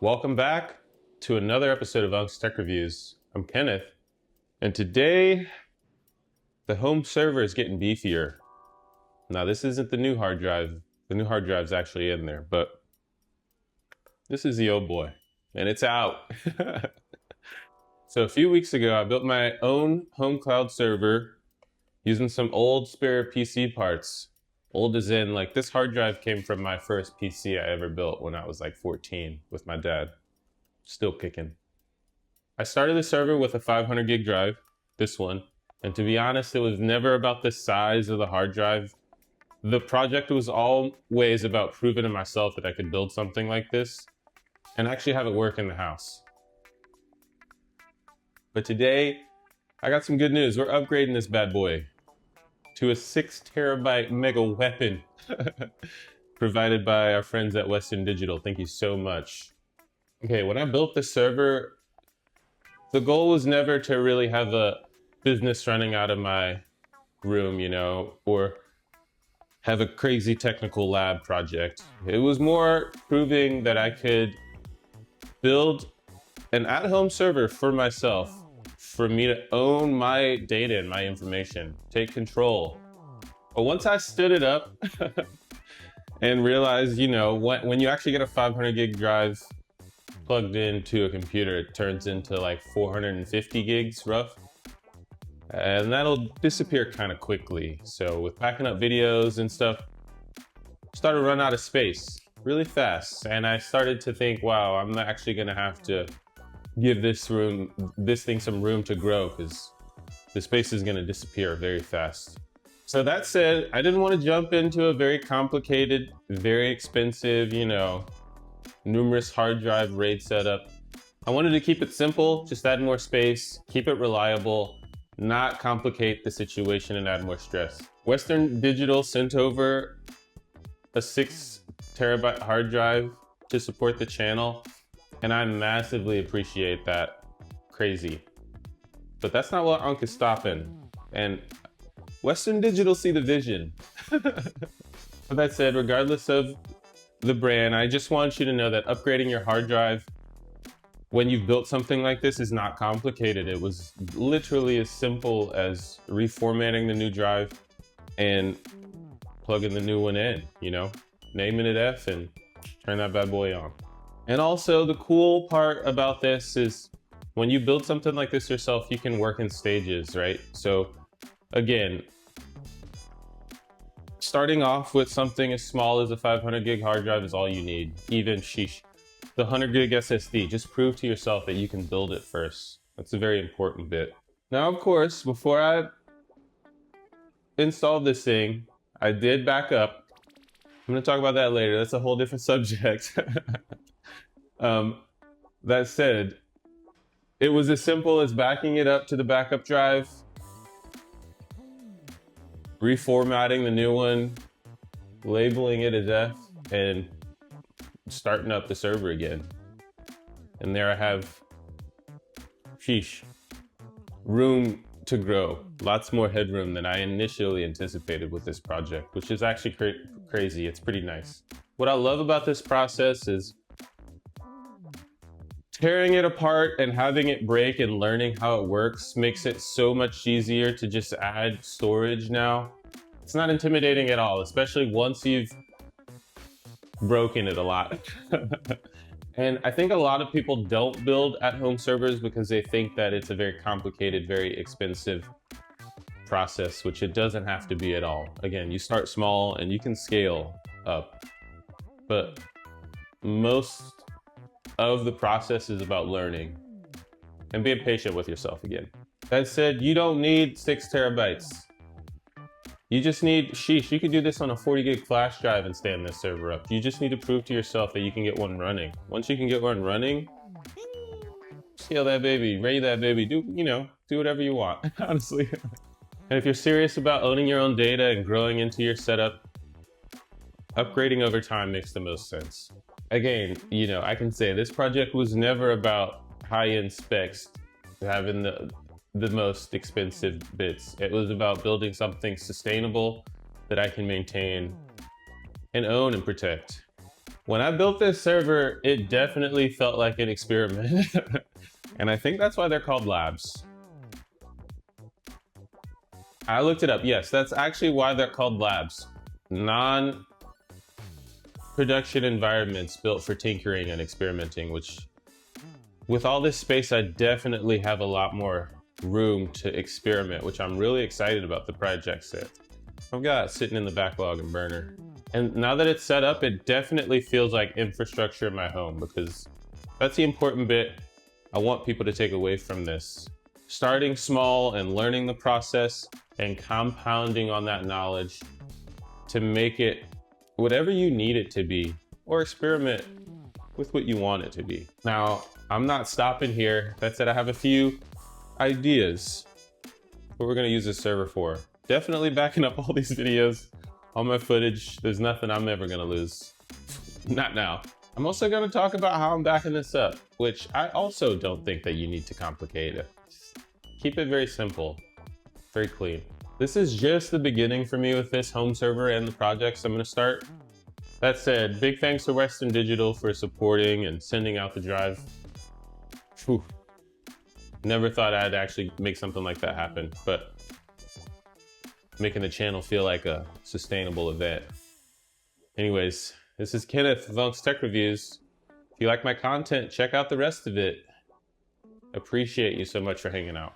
Welcome back to another episode of Unc's Tech Reviews. I'm Kenneth, and today the home server is getting beefier. Now, this isn't the new hard drive. The new hard drive's actually in there, but this is the old boy, and it's out. So a few weeks ago, I built my own home cloud server using some old spare PC parts. Old as in, like, this hard drive came from my first PC I ever built when I was like 14 with my dad. Still kicking. I started the server with a 500 gig drive, this one. And to be honest, it was never about the size of the hard drive. The project was always about proving to myself that I could build something like this and actually have it work in the house. But today, I got some good news. We're upgrading this bad boy to a 6 terabyte mega weapon provided by our friends at Western Digital. Thank you so much. Okay, when I built the server, the goal was never to really have a business running out of my room, or have a crazy technical lab project. It was more proving that I could build an at-home server for myself, for me to own my data and my information, take control. But once I stood it up and realized, when you actually get a 500 gig drive plugged into a computer, it turns into like 450 gigs rough. And that'll disappear kind of quickly. So with backing up videos and stuff, started to run out of space really fast. And I started to think, wow, I'm actually gonna have to give this thing some room to grow, because the space is going to disappear very fast. So that said, I didn't want to jump into a very complicated, very expensive, numerous hard drive RAID setup. I wanted to keep it simple, just add more space, keep it reliable, not complicate the situation and add more stress. Western Digital sent over a 6 terabyte hard drive to support the channel, and I massively appreciate that. Crazy. But that's not what Unc is stopping. And Western Digital see the vision. With that said, regardless of the brand, I just want you to know that upgrading your hard drive when you've built something like this is not complicated. It was literally as simple as reformatting the new drive and plugging the new one in, naming it F and turn that bad boy on. And also, the cool part about this is when you build something like this yourself, you can work in stages, right? So again, starting off with something as small as a 500 gig hard drive is all you need. Even the 100 gig SSD, just prove to yourself that you can build it first. That's a very important bit. Now, of course, before I installed this thing, I did back up. I'm gonna talk about that later. That's a whole different subject. That said, it was as simple as backing it up to the backup drive, reformatting the new one, labeling it as F, and starting up the server again. And there I have, room to grow. Lots more headroom than I initially anticipated with this project, which is actually crazy. It's pretty nice. What I love about this process is tearing it apart and having it break and learning how it works makes it so much easier to just add storage now. It's not intimidating at all, especially once you've broken it a lot. And I think a lot of people don't build at-home servers because they think that it's a very complicated, very expensive process, which it doesn't have to be at all. Again, you start small and you can scale up, but most of the process is about learning and being patient with yourself again. That said, you don't need 6 terabytes. You just need, you can do this on a 40 gig flash drive and stand this server up. You just need to prove to yourself that you can get one running. Once you can get one running, scale that baby, raid that baby, do whatever you want, honestly. And if you're serious about owning your own data and growing into your setup, upgrading over time makes the most sense. Again, I can say this project was never about high-end specs, having the most expensive bits. It was about building something sustainable that I can maintain and own and protect. When I built this server, it definitely felt like an experiment. And I think that's why they're called labs. I looked it up. Yes, that's actually why they're called labs. Non-production environments built for tinkering and experimenting, which with all this space, I definitely have a lot more room to experiment, which I'm really excited about the project set I've got sitting in the backlog in Burner. And now that it's set up, it definitely feels like infrastructure in my home, because that's the important bit I want people to take away from this. Starting small and learning the process and compounding on that knowledge to make it whatever you need it to be, or experiment with what you want it to be. Now, I'm not stopping here. That said, I have a few ideas what we're gonna use this server for. Definitely backing up all these videos, all my footage. There's nothing I'm ever gonna lose. Not now. I'm also gonna talk about how I'm backing this up, which I also don't think that you need to complicate it. Keep it very simple, very clean. This is just the beginning for me with this home server and the projects I'm gonna start. That said, big thanks to Western Digital for supporting and sending out the drive. Whew. Never thought I'd actually make something like that happen, but making the channel feel like a sustainable event. Anyways, this is Kenneth with Unc's Tech Reviews. If you like my content, check out the rest of it. Appreciate you so much for hanging out.